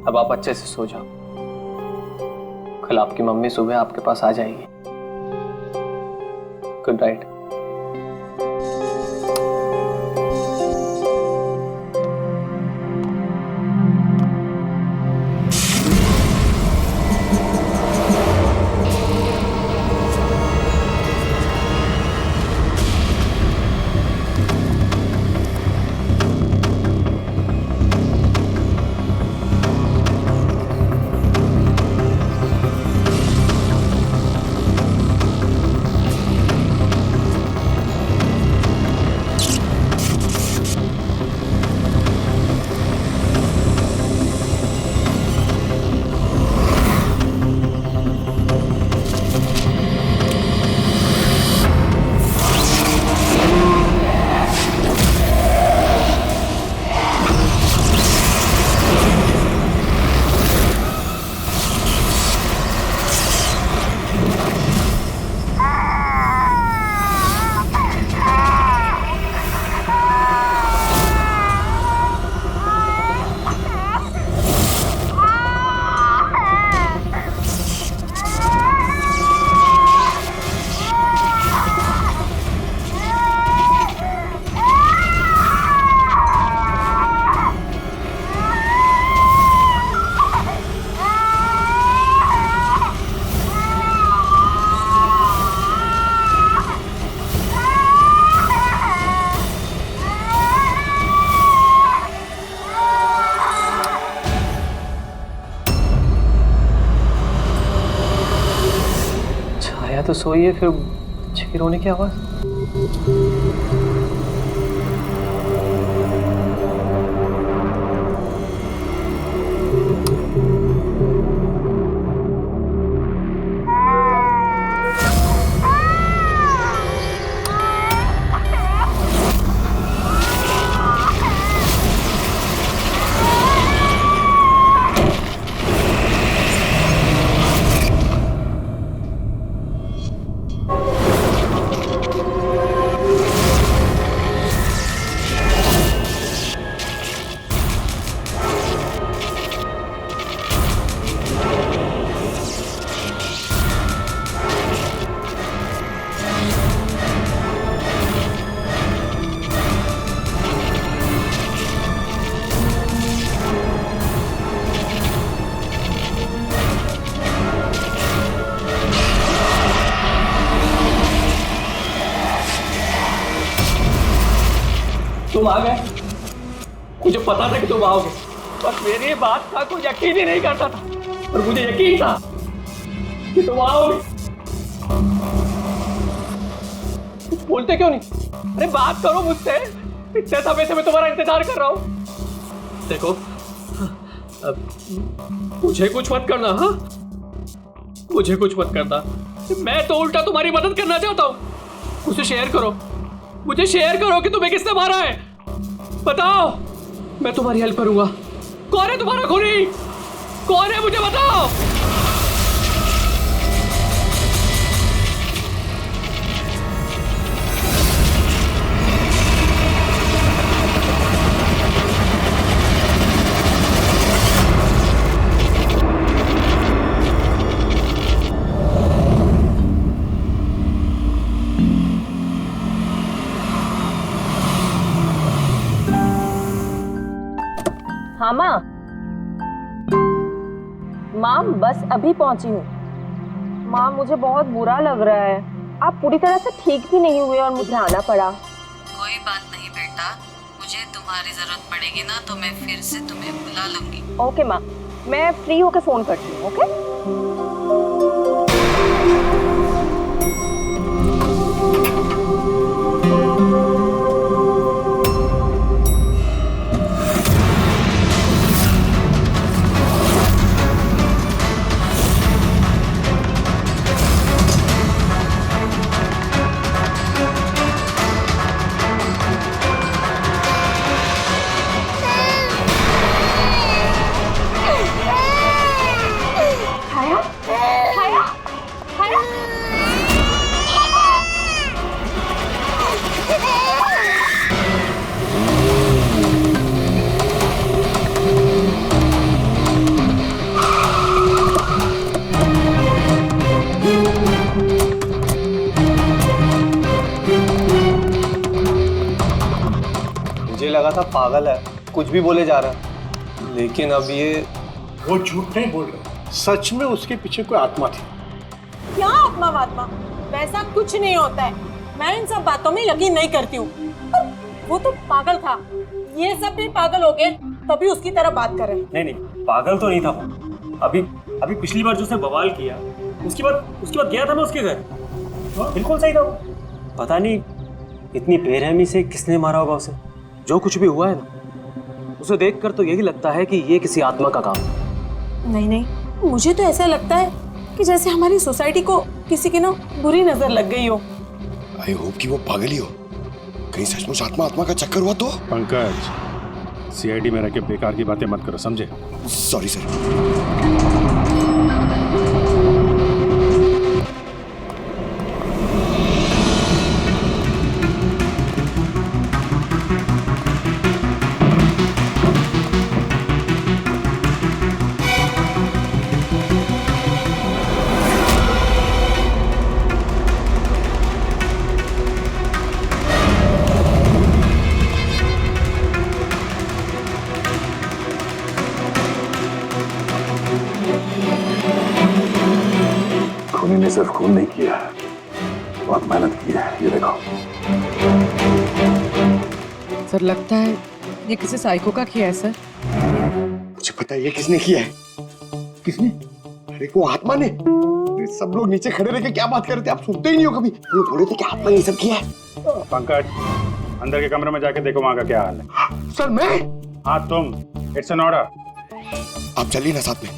अब आप अच्छे से सो जाओ। कल आपकी मम्मी सुबह आपके पास आ जाएगी। Good night. तो सोइए, फिर बच्चे की रोने की आवाज। तुम आ गए, मुझे पता था कि तुम आओगे, बस मेरी बात का कोई यकीन ही नहीं करता था, और मुझे यकीन था कि तुम आओगे। तुम बोलते क्यों नहीं? अरे बात करो मुझसे, इतने समय से मैं तुम्हारा इंतजार कर रहा हूँ। देखो, मुझे कुछ मत करना। हाँ, मुझे कुछ मत करना, मैं तो उल्टा तुम्हारी मदद करना चाहता हूँ। मुझे शेयर करो, मुझे शेयर करो कि तुम्हें किसने मारा है, बताओ, मैं तुम्हारी हेल्प करूंगा। कौन है तुम्हारा खूनी? कौन है, मुझे बताओ। हाँ माँ, माँ बस अभी पहुंची हूँ। माँ मुझे बहुत बुरा लग रहा है, आप पूरी तरह से ठीक भी नहीं हुए और मुझे आना पड़ा। कोई बात नहीं बेटा, मुझे तुम्हारी जरूरत पड़ेगी ना तो मैं फिर से तुम्हें बुला लूंगी। ओके माँ, मैं फ्री होकर फोन करती हूँ। ओके। छाया, मुझे लगा था पागल है, कुछ भी बोले जा रहा है, लेकिन अब ये वो झूठ नहीं बोल रहे, सच में उसके पीछे कोई आत्मा थी। क्या आत्मा वात्मा, वैसा कुछ नहीं होता है। मैं इन सब बातों में यकीन नहीं करती हूँ। वो तो पागल था, ये सब भी पागल हो गए तभी उसकी तरह बात कर रहे हैं। नहीं नहीं, पागल तो नहीं था वो। अभी पिछली बार जो उसने बवाल किया, उसके बाद गया था मैं उसके घर, बिल्कुल सही था वो। पता नहीं इतनी बेरहमी से किसने मारा होगा उसे। जो कुछ भी हुआ है ना, उसे देखकर तो यही लगता है कि ये किसी आत्मा का काम है। नहीं, मुझे तो ऐसा लगता है कि जैसे हमारी सोसाइटी को किसी की ना बुरी नजर लग गई हो। आई होप कि वो पागल ही हो, कहीं सचमुच आत्मा का चक्कर हुआ तो। पंकज, सीआईडी में रह के बेकार की बातें मत करो, समझे? Sorry sir. खूनी ने सिर्फ खून नहीं किया, बहुत मेहनत की है, ये देखो। सर लगता है ये किसी साइको का किया है सर। मुझे पता है ये किसने किया है। किसने? अरे वो आत्मा ने। सब लोग नीचे खड़े रह के क्या बात कर रहे थे, आप सुनते ही नहीं हो कभी। वो बोले थे कि आत्मा ने ये सब किया है। पंकज, अंदर के कमरे में जाके देखो वहां का क्या हाल है। सर मैं? हाँ तुम, इट्स एन ऑर्डर। आप चलिए ना साथ में।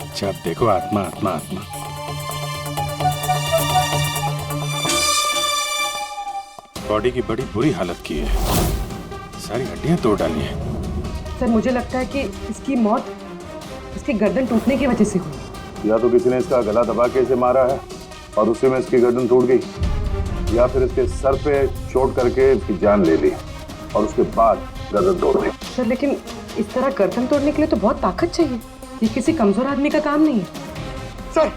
अच्छा देखो, आत्मा आत्मा आत्मा। बॉडी की बड़ी बुरी हालत की है, सारी हड्डियां तोड़ डाली है। सर मुझे लगता है कि इसकी मौत इसकी गर्दन टूटने की वजह से हुई। या तो किसी ने इसका गला दबा के इसे मारा है और उसी में इसकी गर्दन टूट गई, या फिर इसके सर पे चोट करके इसकी जान ले ली और उसके बाद गर्दन तोड़ दी। सर लेकिन इस तरह गर्दन तोड़ने के लिए तो बहुत ताकत चाहिए, ये किसी कमजोर आदमी का काम नहीं है। सर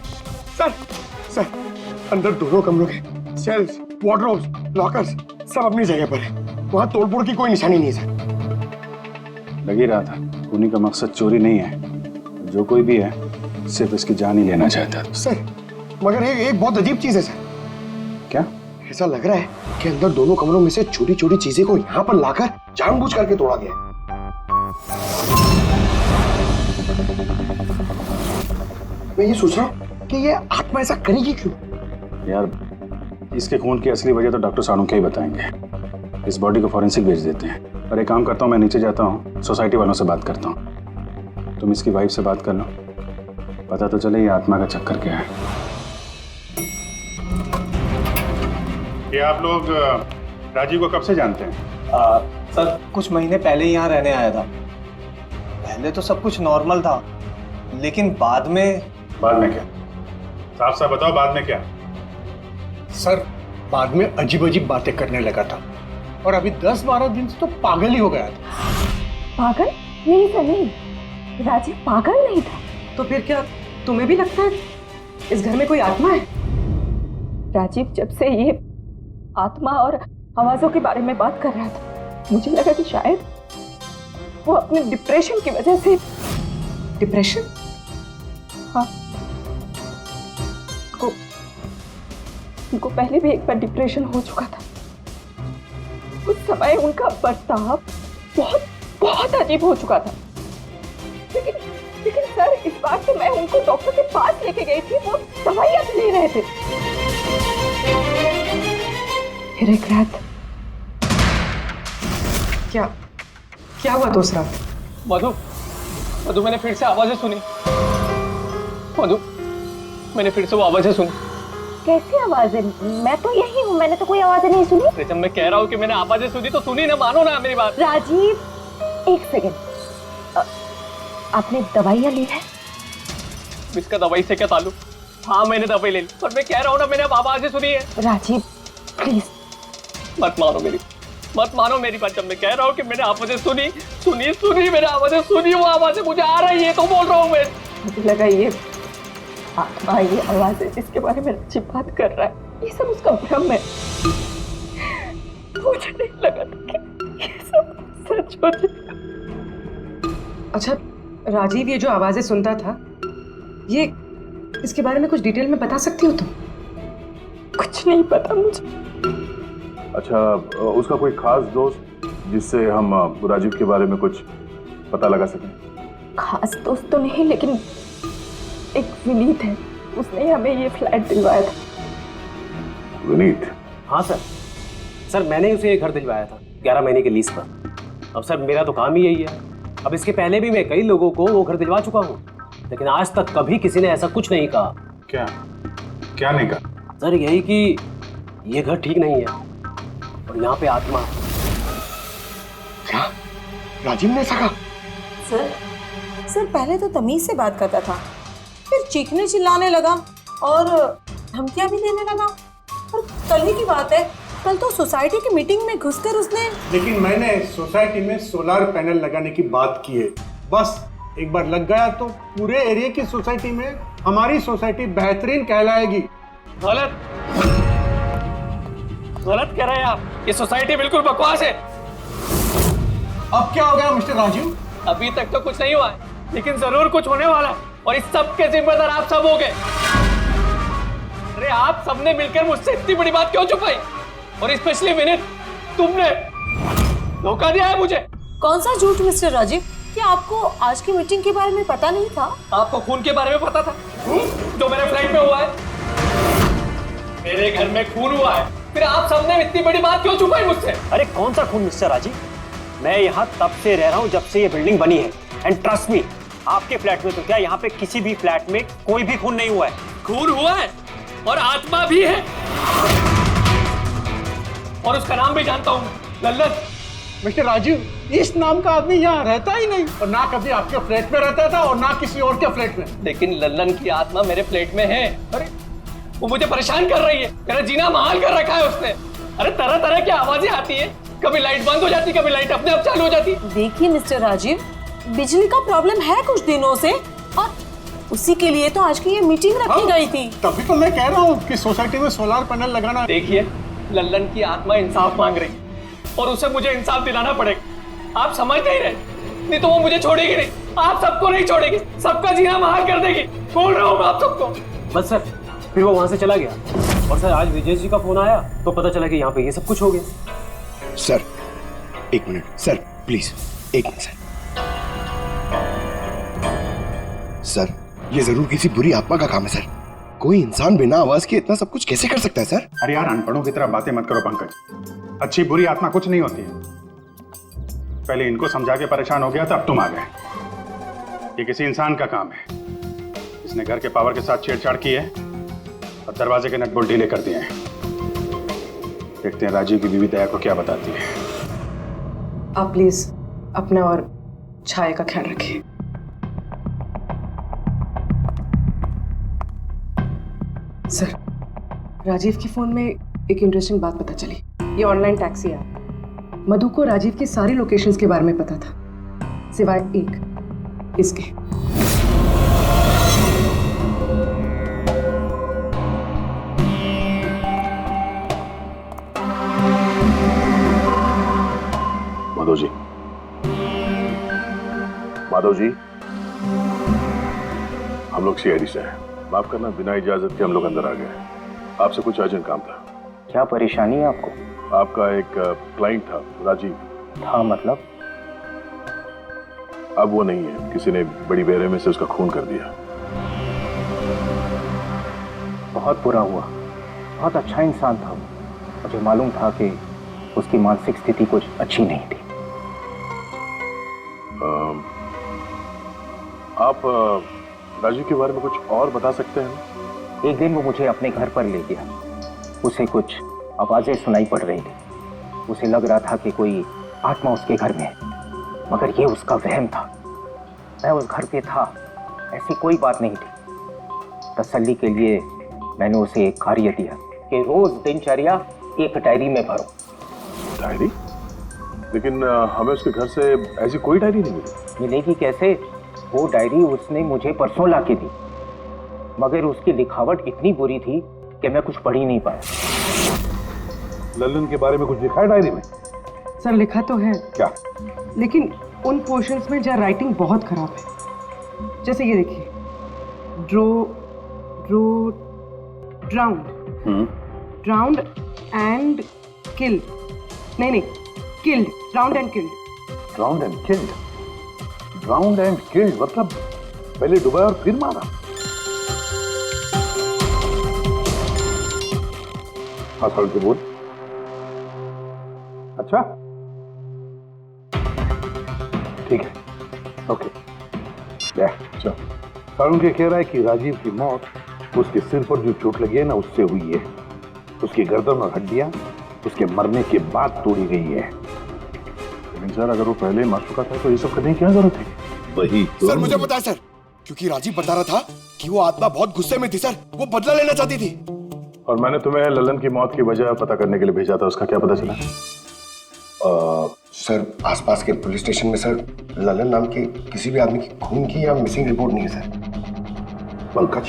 सर सर, अंदर दोनों कमरों के सेल्स, वार्डरोब्स, लॉकर्स सब अपनी जगह पर है। वहाँ तोड़फोड़ की कोई निशानी नहीं है सर। लग ही रहा था, खूनी का मकसद चोरी नहीं है, जो कोई भी है सिर्फ इसकी जान ही लेना चाहता था। सर मगर एक बहुत अजीब चीज है सर। क्या? ऐसा लग रहा है कि अंदर दोनों कमरों में से छोटी छोटी चीजें को यहाँ पर लाकर जानबूझ करके तोड़ा गया है। मैं ये सोच रहा हूँ कि ये आत्मा ऐसा करेगी क्यों? यार इसके खून की असली वजह तो डॉक्टर साणुखे ही बताएंगे। इस बॉडी को फॉरेंसिक भेज देते हैं। और एक काम करता हूँ, मैं नीचे जाता हूँ, सोसाइटी वालों से बात करता हूँ। तुम इसकी वाइफ से बात कर लो, पता तो चले ये आत्मा का चक्कर क्या है। ये आप लोग राजीव को कब से जानते हैं? सर कुछ महीने पहले ही यहाँ रहने आया था। पहले तो सब कुछ नॉर्मल था, लेकिन बाद में क्या? साफ साफ बताओ, बाद में क्या? सर बाद में अजीब अजीब बातें करने लगा था, और अभी 10-12 दिन से तो पागल ही हो गया था। पागल नहीं था, नहीं, राजीव पागल नहीं था। तो फिर क्या तुम्हें भी लगता है इस घर में कोई आत्मा है? राजीव जब से ये आत्मा और आवाजों के बारे में बात कर रहा था, मुझे लगा कि शायद वो अपने डिप्रेशन की वजह से। डिप्रेशन? हाँ, उनको पहले भी एक बार डिप्रेशन हो चुका था। उस समय उनका बर्ताव बहुत बहुत अजीब हो चुका था। लेकिन सर इस बार तो मैं उनको डॉक्टर के पास लेके गई थी, वो दवाइयां ले रहे थे। फिर एक रात क्या हुआ दूसरा? मधु मैंने फिर से आवाजें सुनी। मधु मैंने फिर से वो आवाजें सुनी। कैसी आवाजें? मैं तो यही हूँ, मैंने तो कोई आवाजें नहीं सुनी। जब मैं कह रहा हूँ कि मैंने आवाजें सुनी तो सुनी ना, मानो ना मेरी बात। राजीव एक सेकेंड, आपने दवाइयाँ ली है? इसका दवाई से क्या ताल्लुक? हाँ मैंने दवाई ले ली, पर मैं कह रहा हूँ ना मैंने अब आवाजें सुनी है। राजीव प्लीज मत मानो मेरी बात। जब मैं कह रहा हूँ कि मैंने आवाजें सुनी मैंने आवाजें सुनी, वो आवाजें मुझे आ रही है तो बोल रहा हूँ मैं। मुझे लगा ये आत्मा, ये आवाज है जिसके बारे में राजीव बात कर रहा है, ये सब उसका भ्रम है। मुझे नहीं लगा था ज्योति। अच्छा राजीव, ये जो आवाजें सुनता था, ये इसके बारे में कुछ डिटेल में बता सकती हो तुम? कुछ नहीं पता मुझे। अच्छा, उसका कोई खास दोस्त जिससे हम राजीव के बारे में कुछ पता लगा सकें? खास दोस्त तो नहीं, लेकिन एक विनीत है, उसने हमें ये फ्लैट दिलवाया था। विनीत? हाँ सर, सर मैंने ही उसे ये घर दिलवाया था 11 महीने के लीज पर। अब सर मेरा तो काम ही यही है। अब इसके पहले भी मैं कई लोगों को वो घर दिलवा चुका हूँ, लेकिन आज तक कभी किसी ने ऐसा कुछ नहीं कहा। क्या क्या नहीं कहा? सर यही कि ये घर ठीक नहीं है और यहाँ पे आत्मा है। क्या राजीव ने ऐसा कहा? सर पहले तो तमीज से बात करता था, फिर चीखने चिल्लाने लगा और धमकियां भी देने लगा। और कल ही की बात है, कल तो सोसाइटी की मीटिंग में घुसकर उसने। लेकिन मैंने सोसाइटी में सोलर पैनल लगाने की बात की है। बस एक बार लग गया तो पूरे एरिया की सोसाइटी में हमारी सोसाइटी बेहतरीन कहलाएगी। गलत गलत कह रहे हैं आप। ये सोसाइटी बिल्कुल बकवास है। अब क्या हो गया मिस्टर राजीव? अभी तक तो कुछ नहीं हुआ है, लेकिन जरूर कुछ होने वाला है और इस सब के जिम्मेदार आप सब हो गए। अरे आप सबने मिलकर मुझसे इतनी बड़ी बात क्यों छुपाई? और स्पेशली विनीत, तुमने धोखा दिया है मुझे। कौन सा झूठ मिस्टर राजीव? क्या आपको आज की मीटिंग के बारे में पता नहीं था? आपको खून के बारे में पता था जो मेरे फ्लैट में हुआ है? मेरे घर में खून हुआ है, फिर आप सबने इतनी बड़ी बात क्यों छुपाई मुझसे? अरे कौन सा खून मिस्टर राजीव? मैं यहाँ तब से रह रहा हूँ जब से ये बिल्डिंग बनी है, एंड ट्रस्ट मी, आपके फ्लैट में तो क्या, यहाँ पे किसी भी फ्लैट में कोई भी खून नहीं हुआ है। खून हुआ है और आत्मा भी है, और उसका नाम भी जानता हूँ, लल्लन। मिस्टर राजीव, इस नाम का आदमी यहाँ रहता ही नहीं, और ना कभी आपके फ्लैट में रहता था और ना किसी और के फ्लैट में। लेकिन लल्लन की आत्मा मेरे फ्लैट में है। अरे वो मुझे परेशान कर रही है, मेरा जीना महाल कर रखा है उसने। अरे तरह तरह की आवाजें आती है, कभी लाइट बंद हो जाती, कभी लाइट अपने आप चालू हो जाती। देखिए मिस्टर राजीव, बिजली का प्रॉब्लम है कुछ दिनों से, और उसी के लिए तो आज की ये मीटिंग रखी गई थी। तभी तो मैं कह रहा हूँ कि सोसाइटी में सोलर पैनल लगाना। देखिए, लल्लन की आत्मा इंसाफ मांग रही और उसे मुझे इंसाफ दिलाना पड़ेगा। आप समझ नहीं रहे, नहीं तो वो मुझे छोड़ेगी नहीं। आप सबको नहीं छोड़ेगी, सबका जीना महाल कर देगी। बोल रहा हूँ आप सबको। बस सर, फिर वो वहां से चला गया, और सर आज विजय जी का फोन आया तो पता चला कि यहाँ पे ये सब कुछ हो गया। सर एक मिनट सर, प्लीज एक मिनट सर। सर ये जरूर किसी बुरी आत्मा का काम है सर। कोई इंसान बिना आवाज के इतना सब कुछ कैसे कर सकता है सर? अरे यार, अनपढ़ों की तरह बातें मत करो पंकज। अच्छी बुरी आत्मा कुछ नहीं होती है। पहले इनको समझा के परेशान हो गया था, अब तुम आ गए। ये किसी इंसान का काम है। इसने घर के पावर के साथ छेड़छाड़ की है और दरवाजे के नट बोल्ट ढीले कर दिए हैं। देखते हैं राजीव की बीवी दया को क्या बताती है। आप प्लीज अपना और छाया का ख्याल रखिए। सर, राजीव की फोन में एक इंटरेस्टिंग बात पता चली। ये ऑनलाइन टैक्सी ऐप, मधु को राजीव की सारी लोकेशंस के बारे में पता था, सिवाय एक, इसके। माधव जी, माधव जी, हम लोग सीआईडी से हैं। माफ करना, बिना इजाजत के हम लोग अंदर आ गए। आपसे कुछ अर्जेंट काम था। क्या परेशानी है आपको? आपका एक क्लाइंट था, राजीव। हाँ मतलब? अब वो नहीं है, किसी ने बड़ी बेरहमी से उसका खून कर दिया। बहुत बुरा हुआ। बहुत अच्छा इंसान था। मुझे मालूम था कि उसकी मानसिक स्थिति कुछ अच्छी नहीं थी। आप राजीव के बारे में कुछ और बता सकते हैं? एक दिन वो मुझे अपने घर पर ले गया। उसे कुछ आवाजें सुनाई पड़ रही थी। उसे लग रहा था कि कोई आत्मा उसके घर में है, मगर ये उसका वहम था। मैं उस घर पे था, ऐसी कोई बात नहीं थी। तसल्ली के लिए मैंने उसे एक कार्य दिया कि रोज दिनचर्या एक डायरी में भरो। डायरी? लेकिन हमें उसके घर से ऐसी कोई डायरी नहीं मिली। मिलेगी कैसे? वो डायरी उसने मुझे परसों ला के दी, मगर उसकी लिखावट इतनी बुरी थी कि मैं कुछ पढ़ ही नहीं पाया। लल्लन के बारे में कुछ लिखा है डायरी में? सर लिखा तो है। क्या? लेकिन उन पोर्शंस में जहाँ राइटिंग बहुत खराब है, जैसे ये देखिए, drow drow drowned, drowned and killed, नहीं killed, drowned and killed. Drowned and killed, drowned and killed मतलब पहले डुबाया और फिर मारा। हाँ सर के बोल। अच्छा ठीक है, ओके। चलो, सारुण के कह रहा है कि राजीव की मौत उसके सिर पर जो चोट लगी है ना उससे हुई है। उसकी गर्दन और हड्डियां उसके मरने के बाद तोड़ी गई है। लेकिन सर अगर वो पहले ही मर चुका था तो ये सब करने की क्या जरूरत है? वही तो। सर मुझे पता है सर, क्योंकि राजीव बता रहा था कि वो आत्मा बहुत गुस्से में थी सर, वो बदला लेना चाहती थी। और मैंने तुम्हें ललन की मौत की वजह पता करने के लिए भेजा था, उसका क्या पता चला? सर आसपास के पुलिस स्टेशन में सर ललन नाम के किसी भी आदमी की खून की या मिसिंग रिपोर्ट नहीं है सर। पंकज,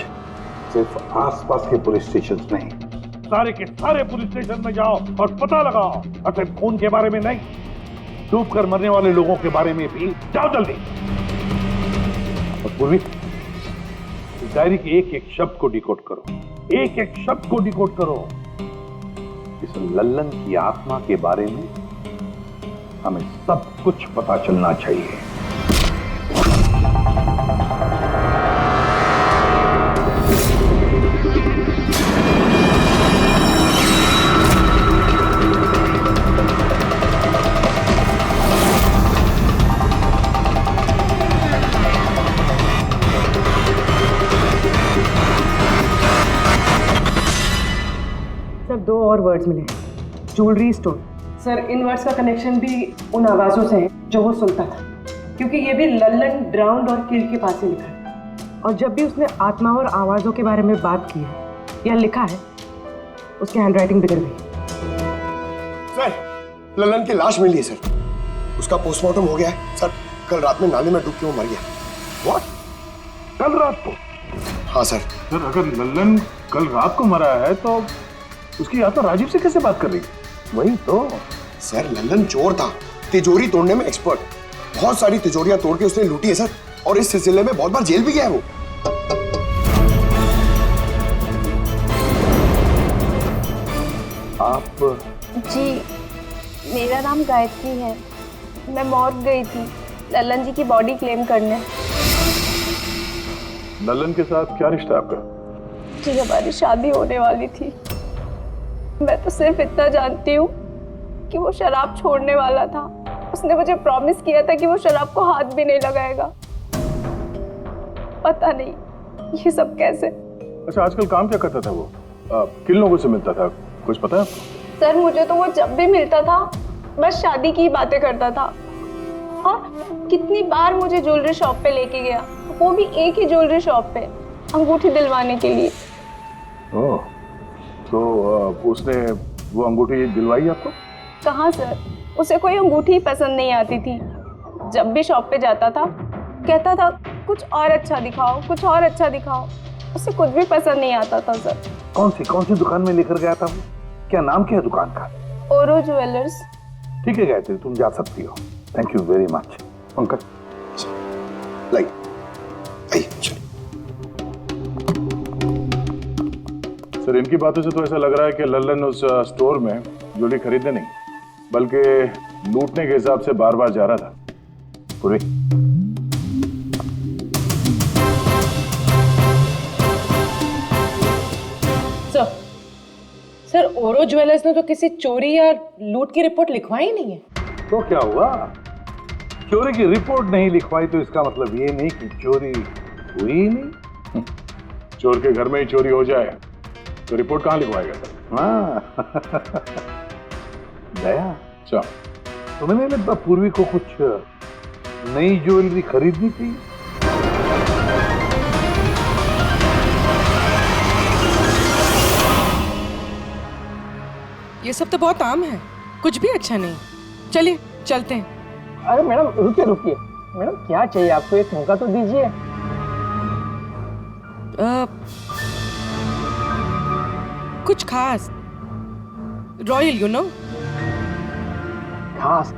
सिर्फ आसपास के पुलिस स्टेशन नहीं, सारे के सारे पुलिस स्टेशन में जाओ और पता लगाओ। और सिर्फ खून के बारे में नहीं, डूब कर मरने वाले लोगों के बारे में भी जाओ जल्दी। और पूर्वी, इस डायरी के एक एक शब्द को डिकोड करो, एक एक शब्द को डिकोड करो। इस लल्लन की आत्मा के बारे में हमें सब कुछ पता चलना चाहिए। सर 2 और वर्ड्स मिले, ज्वेलरी स्टोर। सर इन वर्ड्स का कनेक्शन भी उन आवाज़ों से है जो वो सुनता था, क्योंकि ये भी लल्लन, ड्राउंड और किल्ड के पास ही लिखा है। और जब भी उसने आत्मा और आवाज़ों के बारे में बात की है या लिखा है, उसकी हैंडराइटिंग बिगड़ गई। सर ललन की लाश मिली है सर, उसका पोस्टमार्टम हो गया है सर। कल रात में नाले में डूब के वो मर गया। व्हाट? कल रात को? हाँ सर। सर अगर ललन कल रात को मरा है तो उसकी आत्मा राजीव से कैसे बात कर रही है? वही तो सर, ललन चोर था, तिजोरी तोड़ने में एक्सपर्ट। बहुत सारी तिजोरियां तोड़ के उसने लूटी है सर, और इस सिलसिले में बहुत बार जेल भी गया है वो। आप? जी मेरा नाम गायत्री है, मैं मौत गई थी ललन जी की बॉडी क्लेम करने। ललन के साथ क्या रिश्ता है आपका? जी हमारी शादी होने वाली थी। मैं तो सिर्फ इतना जानती हूँ कि वो शराब छोड़ने वाला था। उसने मुझे प्रॉमिस किया था कि वो शराब को हाथ भी नहीं लगाएगा। पता नहीं ये सब कैसे। अच्छा आजकल काम क्या करता था वो? किन लोगों से मिलता था, कुछ पता है आपको? सर मुझे तो वो जब भी मिलता था बस शादी की बातें करता था, और कितनी बार मुझे ज्वेलरी शॉप पे लेके गया, वो भी एक ही ज्वेलरी शॉप पे, अंगूठी दिलवाने के लिए। ओह, तो उसने वो अंगूठी दिलवाई आपको? कहाँ सर, उसे कोई अंगूठी पसंद नहीं आती थी। जब भी शॉप पे जाता था कहता था कुछ और अच्छा दिखाओ, कुछ और अच्छा दिखाओ। उसे कुछ भी पसंद नहीं आता था सर। कौन सी दुकान में लेकर गया था वो? क्या नाम क्या है दुकान का? ओरो ज्वेलर्स। ठीक है गायत्री, तुम जा सकती हो। Thank you very much. Pankaj like sir इनकी बातों से तो ऐसा लग रहा है कि लल्लन उस स्टोर में ज्वेलरी खरीदने नहीं बल्कि लूटने के हिसाब से बार बार जा रहा था। पूरी सर ओरो ज्वेलर्स ने तो किसी चोरी या लूट की रिपोर्ट लिखवाई नहीं है। तो क्या हुआ? चोरी की रिपोर्ट नहीं लिखवाई तो इसका मतलब ये नहीं कि चोरी हुई ही नहीं। चोर के घर में ही चोरी हो जाए तो रिपोर्ट कहाँ लिखवाएगा सर? हाँ दया, अच्छा तुम्हें नहीं लगता पूर्वी को कुछ नई ज्वेलरी खरीदनी थी? ये सब तो बहुत आम है, कुछ भी अच्छा नहीं। चलिए चलते हैं। अरे मैडम रुकिए रुकिए, मैडम क्या चाहिए आपको, एक मौका तो दीजिए। कुछ खास, रॉयल यू नो। खास?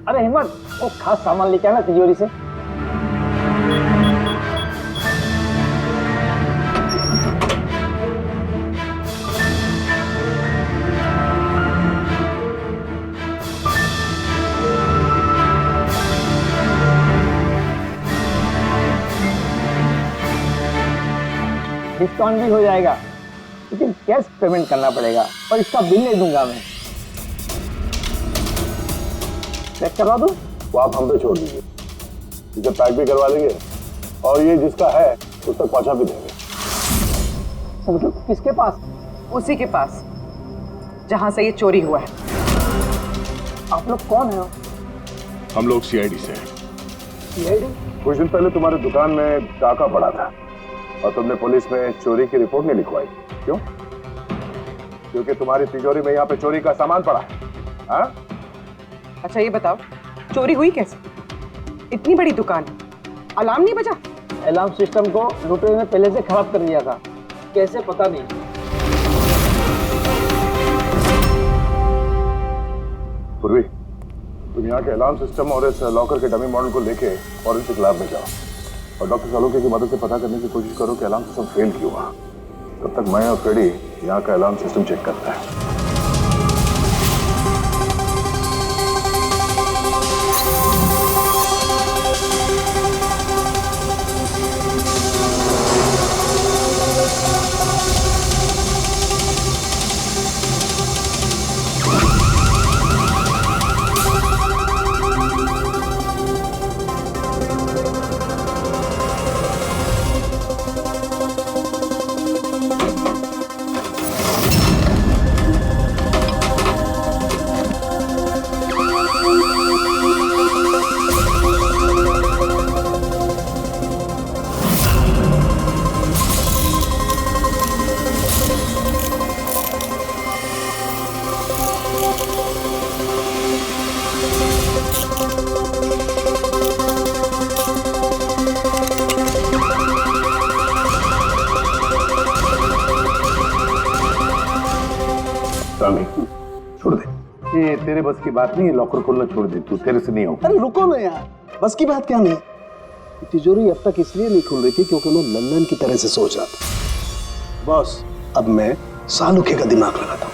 अरे हिम्मत, वो खास सामान लेके आना तिजोरी से। डिस्काउंट भी हो जाएगा, लेकिन कैश पेमेंट करना पड़ेगा और इसका बिल नहीं दूंगा मैं। चेक करवा दूं? वो आप हम पे छोड़ दीजिए, इसे पैक भी करवा लेंगे और ये जिसका है उस तक पहुंचा भी देंगे। मतलब किसके पास? उसी के पास जहां से ये चोरी हुआ है। आप लोग कौन है? हम लोग सीआईडी से हैं। सीआईडी? कुछ दिन पहले तुम्हारी दुकान में डाका पड़ा था और तुमने पुलिस में चोरी की रिपोर्ट नहीं लिखवाई, क्यों? क्योंकि तुम्हारी तिजोरी में यहाँ पे चोरी का सामान पड़ा है। हाँ? अच्छा ये बताओ, चोरी हुई कैसे? इतनी बड़ी दुकान, अलार्म नहीं बजा? अलार्म सिस्टम को लुटेरे ने पहले से खराब कर लिया था, कैसे पता नहीं। पूर्वी, तुम यहाँ के अलार्म सिस्टम और इस लॉकर के डमी मॉडल को लेके फॉरेंसिक लैब में जाओ और डॉक्टर सालुके की मदद से पता करने की कोशिश करो कि अलार्म सिस्टम फेल क्यों हुआ। तब तक मैं और फ्रेडी यहाँ का अलार्म सिस्टम चेक करता है। छोड़ दे, ये तेरे बस की बात नहीं है, लॉकर खोलना छोड़ दे, तू तेरे से नहीं होगा। अरे रुको ना यार, बस की बात क्या नहीं। तिजोरी अब तक इसलिए नहीं खुल रही थी क्योंकि मैं लल्लन की तरह से सोच रहा था। बॉस, अब मैं सालुके का दिमाग लगाता हूँ।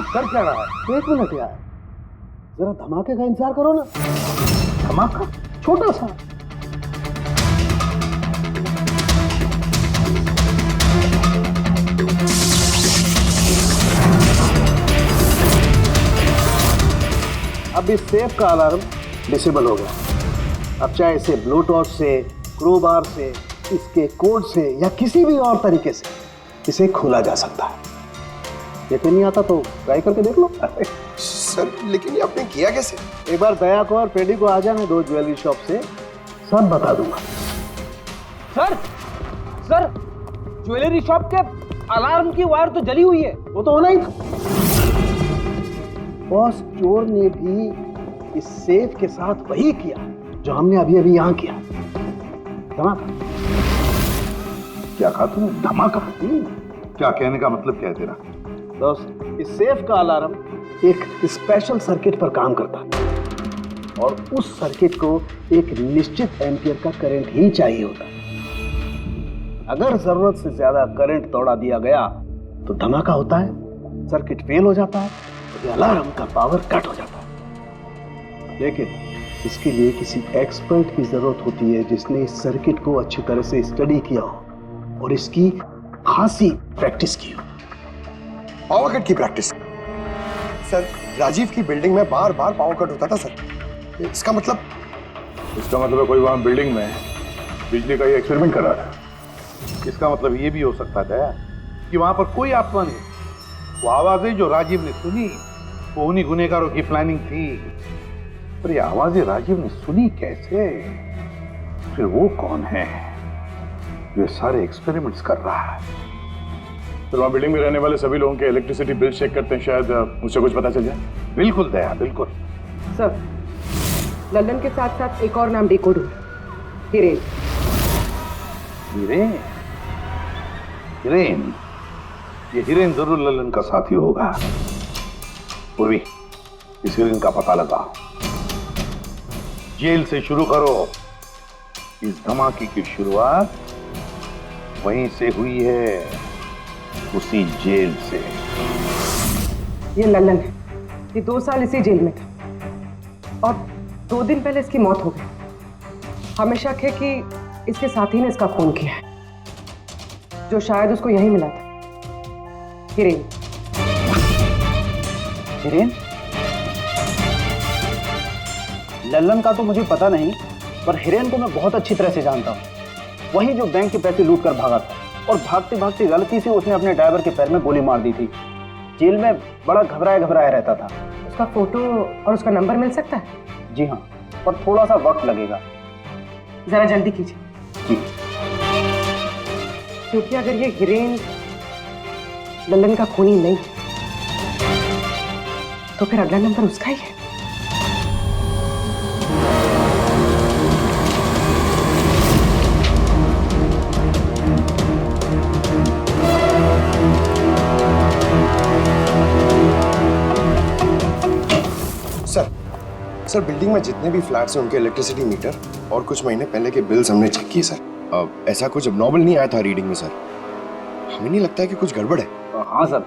कर क्या रहा है? 1 मिनट यार, जरा धमाके का इंतजार करो ना। धमाका? छोटा सा। अब इस सेफ का अलार्म डिसेबल हो गया। अब चाहे इसे ब्लूटूथ से, क्रोबार से, इसके कोड से या किसी भी और तरीके से इसे खोला जा सकता है। यकीन नहीं आता तो ट्राई करके देख लो। सर लेकिन ये आपने किया कैसे? एक बार दया को और पेडी को आ जाने दो ज्वेलरी शॉप से, सब बता दूंगा। सर ज्वेलरी शॉप के अलार्म की वायर तो जली हुई है। वो तो होना ही था। बॉस, चोर ने भी इस सेफ के साथ वही किया जो हमने अभी अभी यहाँ किया। धमाका। क्या कहा तुमने? धमाका? क्या कहने का मतलब क्या है तेरा? दोस्त, इस सेफ का अलार्म एक स्पेशल सर्किट पर काम करता है और उस सर्किट को एक निश्चित एम्पियर का करंट ही चाहिए होता है। अगर जरूरत से ज्यादा करंट तोड़ा दिया गया तो धमाका होता है, सर्किट फेल हो जाता है, तो अलार्म का पावर कट हो जाता है। लेकिन इसके लिए किसी एक्सपर्ट की जरूरत होती है जिसने इस सर्किट को अच्छी तरह से स्टडी किया हो और इसकी खासी प्रैक्टिस की हो। पावर कट की प्रैक्टिस? सर, राजीव की बिल्डिंग में बार बार पावर कट होता था सर। इसका मतलब इसका मतलब है कोई वहां बिल्डिंग में बिजली का ही एक्सपेरिमेंट कर रहा था। इसका मतलब ये भी हो सकता था कि वहां पर कोई आत्मा नहीं, वो आवाजें जो राजीव ने सुनी वो उन्हीं गुनहगारों की प्लानिंग थी। पर ये आवाजें राजीव ने सुनी कैसे? फिर वो कौन है जो ये सारे एक्सपेरिमेंट्स कर रहा है? तो वहाँ बिल्डिंग में रहने वाले सभी लोगों के इलेक्ट्रिसिटी बिल चेक करते हैं, शायद उससे कुछ पता चल जाए। बिल्कुल दया, बिल्कुल। सर, लल्लन के साथ साथ एक और नाम डिकोड हुआ, हिरेन। हिरेन? हिरेन? ये हिरेन जरूर लल्लन का साथी होगा। पूर्वी, इस हिरेन का पता लगाओ। जेल से शुरू करो। इस धमाके की शुरुआत वहीं से हुई है, उसी जेल से। ये लल्लन है, ये 2 साल इसी जेल में था और 2 दिन पहले इसकी मौत हो गई। हमें शक है कि इसके साथी ने इसका खून किया है, जो शायद उसको यहीं मिला था। हिरेन। हिरेन? लल्लन का तो मुझे पता नहीं, पर हिरेन को मैं बहुत अच्छी तरह से जानता हूँ। वही जो बैंक के पैसे लूट कर भागा था और भागते भागते गलती से उसने अपने ड्राइवर के पैर में गोली मार दी थी। जेल में बड़ा घबराया रहता था। उसका फोटो और उसका नंबर मिल सकता है? जी हाँ, पर थोड़ा सा वक्त लगेगा। जरा जल्दी कीजिए। जी। क्योंकि अगर ये हिरेन लल्लन का खूनी नहीं है तो फिर अगला नंबर उसका ही है। सर, बिल्डिंग में जितने भी फ्लैट्स हैं उनके इलेक्ट्रिसिटी मीटर और कुछ महीने पहले के बिल्स हमने चेक किए सर। ऐसा कुछ अबनॉर्मल नहीं आया था रीडिंग में सर। हमें नहीं लगता है कि कुछ गड़बड़ है। हाँ सर।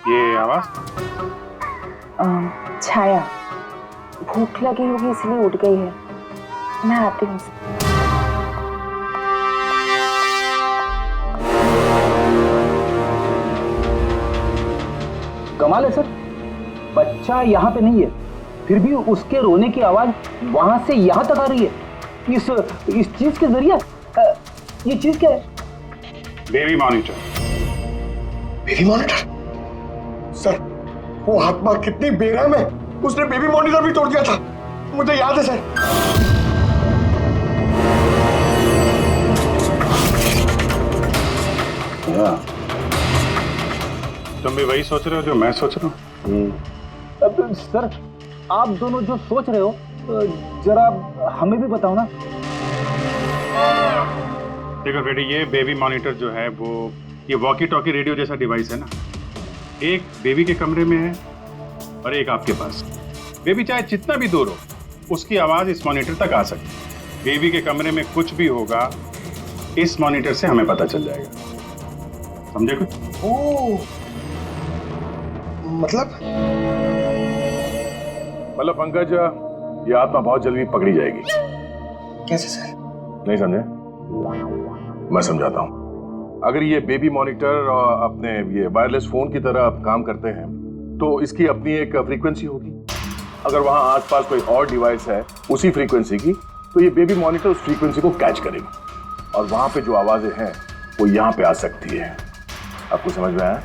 ये आवाज? छाया, भूख लगी होगी इसलिए उठ गई है। मैं आती हूँ। कमाल है सर, बच्चा यहाँ पे नहीं है, फिर भी उसके रोने की आवाज वहां से यहाँ तक आ रही है। इस चीज के जरिए ये चीज क्या है? Baby monitor. Baby monitor? Sir, वो आत्मा कितनी बेरहम है, उसने बेबी मॉनिटर भी तोड़ दिया था, मुझे याद है सर। तुम भी वही सोच रहे हो जो मैं सोच रहा हूँ? अब सर, आप दोनों जो सोच रहे हो जरा हमें भी बताओ ना। देखो बेटी, ये बेबी मॉनिटर जो है वो ये वॉकी टॉकी रेडियो जैसा डिवाइस है ना। एक बेबी के कमरे में है और एक आपके पास। बेबी चाहे जितना भी दूर हो, उसकी आवाज इस मॉनिटर तक आ सकती है। बेबी के कमरे में कुछ भी होगा, इस मॉनिटर से हमें पता चल जाएगा। समझे कुछ? ओह, मतलब पंकज, ये आत्मा बहुत जल्दी पकड़ी जाएगी। कैसे सर? नहीं समझे? मैं समझाता हूँ। अगर ये बेबी मॉनिटर अपने ये वायरलेस फोन की तरह काम करते हैं तो इसकी अपनी एक फ्रीक्वेंसी होगी। अगर वहां आसपास कोई और डिवाइस है उसी फ्रीक्वेंसी की, तो ये बेबी मॉनिटर उस फ्रीक्वेंसी को कैच करेगी और वहां पे जो आवाजें हैं वो यहाँ पे आ सकती है। आपको समझ में आया?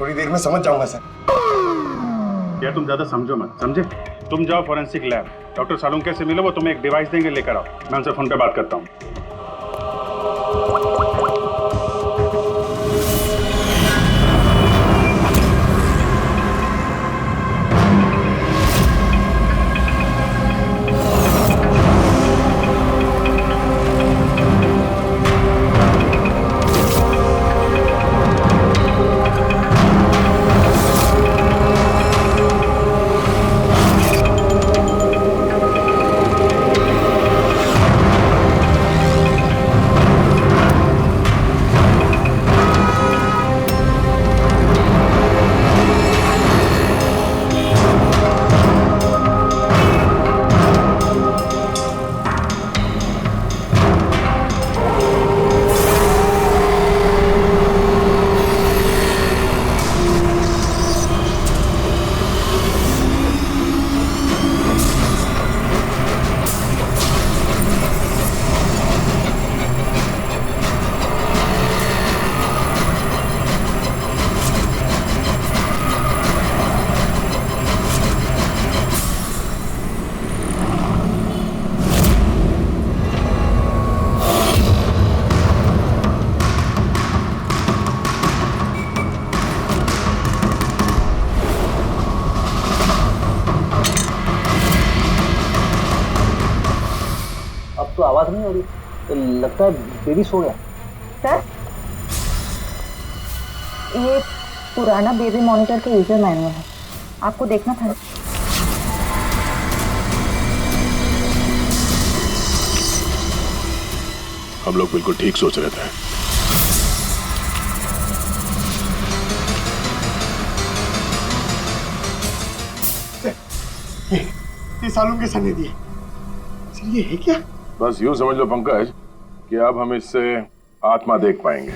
थोड़ी देर में समझ जाऊंगा सर। या तुम ज्यादा समझो मत, समझे? तुम जाओ फॉरेंसिक लैब, डॉक्टर सालुंके से मिलो, वो तुम्हें एक डिवाइस देंगे, लेकर आओ। मैं उनसे फोन पे बात करता हूँ। आवाज नहीं आ रही। लगता है बेबी सो गया। सर, ये पुराना बेबी मॉनिटर का यूजर मैनुअल है, आपको देखना था। हम लोग बिल्कुल ठीक सोच रहे थे। ये सालों के सने दिए। सर ये है क्या? बस यूं समझ लो पंकज कि अब हम इससे आत्मा देख पाएंगे।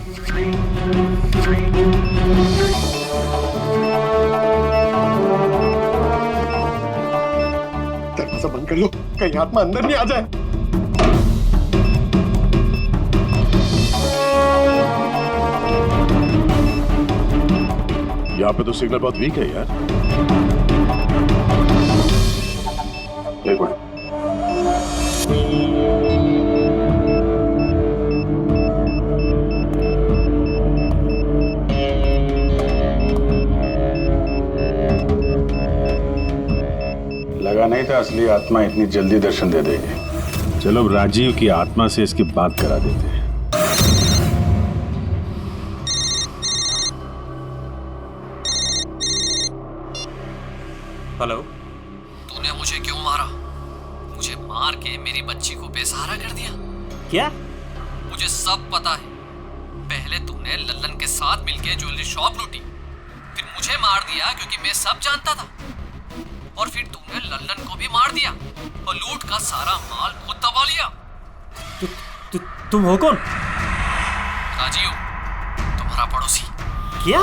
दरवाजा बंद कर लो, कहीं आत्मा अंदर नहीं आ जाए। यहाँ पे तो सिग्नल बहुत वीक है यार। एक मिनट। लगा नहीं था असली आत्मा इतनी जल्दी दर्शन दे देगी। चलो अब राजीव की आत्मा से इसकी बात करा देते हैं। हेलो। तूने मुझे क्यों मारा? मुझे मार के मेरी बच्ची को बेसहारा कर दिया। क्या? मुझे सब पता है। पहले तूने लल्लन के साथ मिलके ज्वेलरी शॉप लूटी, फिर मुझे मार दिया क्योंकि मैं सब जानता था, और फिर तूने लल्लन को भी मार दिया और लूट का सारा माल खुद दबा लिया। तुम हो कौन? राजीव, तुम्हारा पड़ोसी। क्या?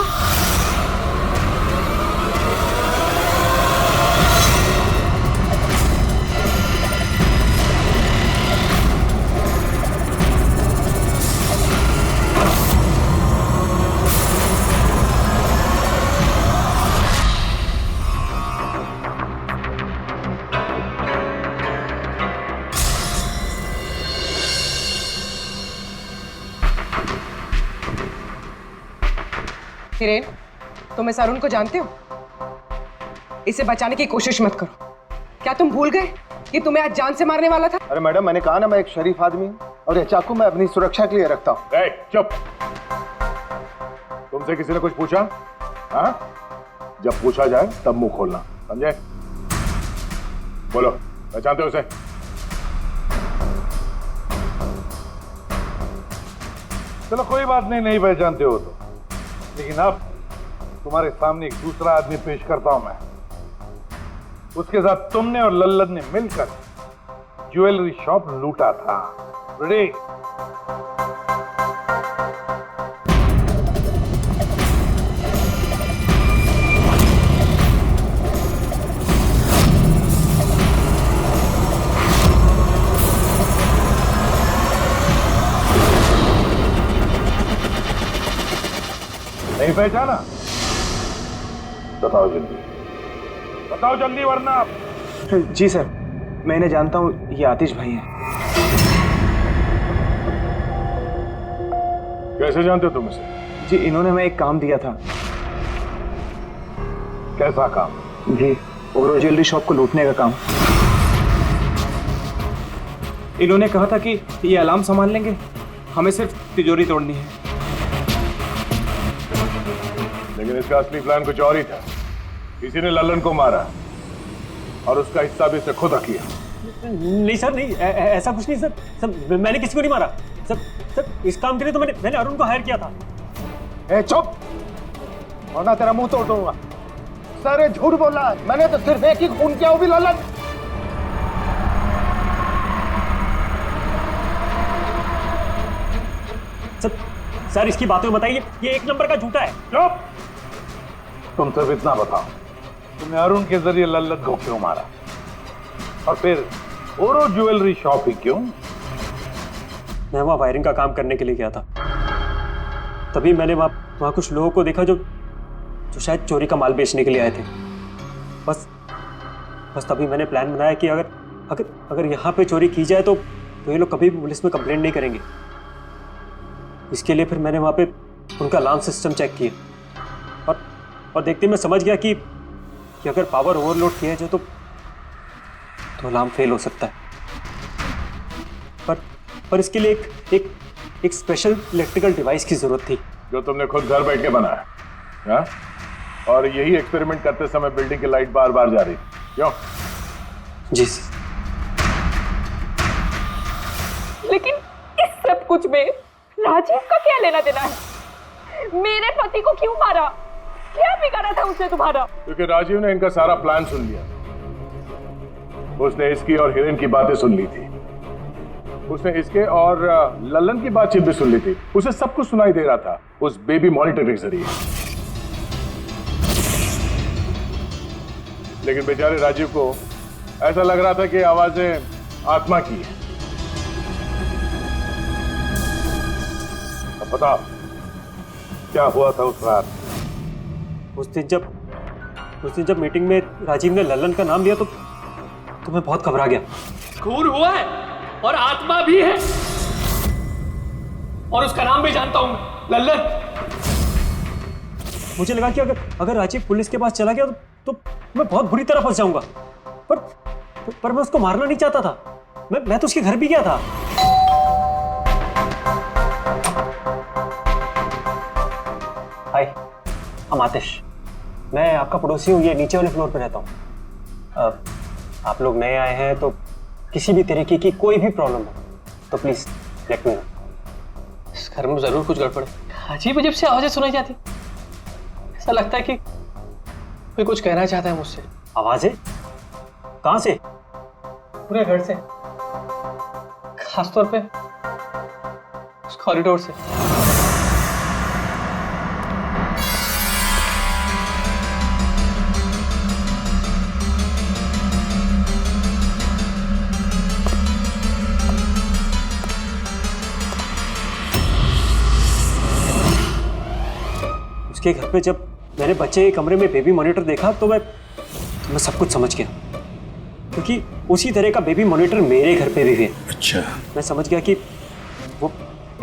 हिरेन, तुम इस अरुण को जानते हो? इसे बचाने की कोशिश मत करो। क्या तुम भूल गए कि तुम्हें आज जान से मारने वाला था? अरे मैडम, मैंने कहा ना मैं एक शरीफ आदमी हूँ और ये चाकू मैं अपनी सुरक्षा के लिए रखता हूँ। चुप। तुमसे किसी ने कुछ पूछा? हाँ? जब पूछा जाए तब मुंह खोलना, समझे? बोलो, पहचानते हो उसे? चलो कोई बात नहीं, नहीं पहचानते हो तो, लेकिन अब तुम्हारे सामने एक दूसरा आदमी पेश करता हूं मैं। उसके साथ तुमने और लल्लन ने मिलकर ज्वेलरी शॉप लूटा था। रेडी? नहीं पहचाना? बताओ जल्दी, बताओ जल्दी, वरना। जी सर, मैं इन्हें जानता हूँ, ये आतिश भाई हैं। कैसे जानते हो तुम इसे? जी, इन्होंने हमें एक काम दिया था। कैसा काम? जी, ओरो ज्वेलरी शॉप को लूटने का काम। इन्होंने कहा था कि ये अलार्म संभाल लेंगे, हमें सिर्फ तिजोरी तोड़नी है। लेकिन इसका असली प्लान कुछ और ही था। किसी ने लल्लन को मारा और उसका हिस्सा भी इसे खुद किया। नहीं सर, नहीं, ऐसा कुछ नहीं सर। सर, मैंने किसी को नहीं मारा। सर, इस काम के लिए तो मैंने अरुण को हायर किया था। ए चुप, वरना तेरा मुंह तोड़ दूंगा। सर, ये झूठ बोल रहा है। मैंने तो सिर्फ एक ही खून किया, वो भी लल्लन। सर, इसकी बातें बताइए, ये एक नंबर का झूठा है। चुप! तुम सिर्फ इतना बताओ, तुमने अरुण के जरिए लल्लन को क्यों मारा, और फिर ओरो ज्वेलरी शॉप ही क्यों? मैं वहाँ वायरिंग का काम करने के लिए गया था। तभी मैंने वहाँ कुछ लोगों को देखा जो शायद चोरी का माल बेचने के लिए आए थे। बस तभी मैंने प्लान बनाया कि अगर यहाँ पे चोरी की जाए तो ये लोग कभी भी पुलिस में कंप्लेंट नहीं करेंगे। इसके लिए फिर मैंने वहाँ पे उनका अलार्म सिस्टम चेक किया और देखते मैं समझ गया कि अगर पावर ओवरलोड किया जाए तो अलार्म फेल हो सकता है। और इसके लिए एक स्पेशल इलेक्ट्रिकल डिवाइस की जरूरत थी जो तुमने खुद घर बैठ के बनाया, हाँ? और यही एक्सपेरिमेंट करते समय बिल्डिंग की लाइट बार बार जा रही, क्यों? जी। लेकिन इस सब कुछ में राजीव का क्या लेना देना है? मेरे पति को क्यों मारा? क्या बिगाड़ा था उसने तुम्हारा? क्योंकि राजीव ने इनका सारा प्लान सुन लिया। उसने इसकी और हिरेन की बातें सुन ली थी। उसने इसके और लल्लन की बातचीत भी सुन ली थी। उसे सब कुछ सुनाई दे रहा था उस बेबी मॉनिटर के जरिए। लेकिन बेचारे राजीव को ऐसा लग रहा था कि आवाजें आत्मा की है। अब बताओ क्या हुआ था उस रात? उस दिन जब मीटिंग में राजीव ने लल्लन का नाम लिया तो मैं बहुत घबरा गया। खून हुआ है और आत्मा भी है, और उसका नाम भी जानता हूं, लल्लन। मुझे लगा कि अगर राजीव पुलिस के पास चला गया तो मैं बहुत बुरी तरह फंस जाऊंगा। पर मैं उसको मारना नहीं चाहता था। मैं तो उसके घर भी गया था। हाय, हम आतिश। मैं आपका पड़ोसी हूँ, ये नीचे वाले फ्लोर पे रहता हूँ। आप लोग नए आए हैं तो किसी भी तरीके की कोई भी प्रॉब्लम हो तो प्लीज लेट मी नो। इस घर में जरूर कुछ गड़बड़ है। अजीब अजीब से आवाजें सुनाई जाती, ऐसा लगता है कि कोई कुछ कहना चाहता है मुझसे। आवाजें? कहां से? पूरे घर से, खासतौर पे उस कॉरिडोर से। उसके घर पे जब मैंने बच्चे के कमरे में बेबी मॉनिटर देखा तो मैं सब कुछ समझ गया, क्योंकि उसी तरह का बेबी मॉनिटर मेरे घर पे भी है। अच्छा। मैं समझ गया कि वो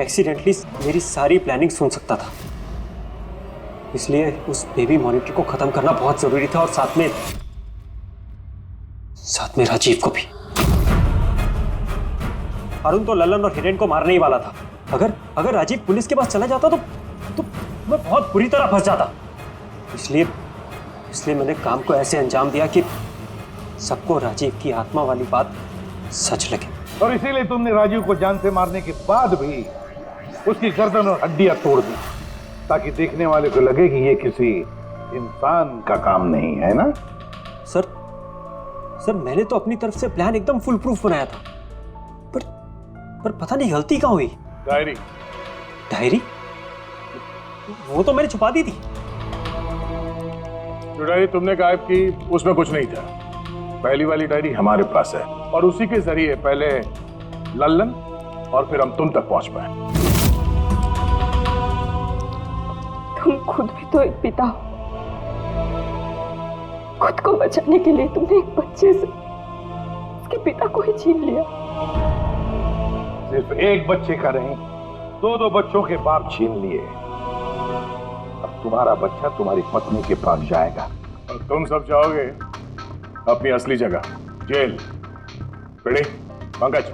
एक्सीडेंटली मेरी सारी प्लानिंग सुन सकता था, इसलिए उस बेबी मॉनिटर को खत्म करना बहुत जरूरी था, और साथ में राजीव को भी। अरुण तो लल्लन और हिरेन को मारने ही वाला था। अगर राजीव पुलिस के पास चला जाता तो मैं बहुत बुरी तरह फंस जाता। इसलिए मैंने काम को ऐसे अंजाम दिया कि सबको राजीव की आत्मा वाली बात सच लगे। और इसीलिए तुमने राजीव को जान से मारने के बाद भी उसकी गर्दन और हड्डियां तोड़ दी, ताकि देखने वाले को लगे कि ये किसी इंसान का काम नहीं है ना? सर मैंने तो अपनी तरफ से प्लान एकदम फुल प्रूफ बनाया था, पर पता नहीं गलती कहाँ हुई। डायरी? वो तो मैंने छुपा दी थी। जो डायरी तुमने गायब की उसमें कुछ नहीं था। पहली वाली डायरी हमारे पास है, और उसी के जरिए पहले लल्लन और फिर हम तुम तक पहुंच पाए। तुम खुद भी तो एक पिता हो। खुद को बचाने के लिए तुमने एक बच्चे से उसके पिता को ही छीन लिया। सिर्फ एक बच्चे का नहीं, दो बच्चों के बाप छीन लिए। अब तुम्हारा बच्चा तुम्हारी पत्नी के पास जाएगा और तुम सब जाओगे अपनी असली जगह, जेल। पंकज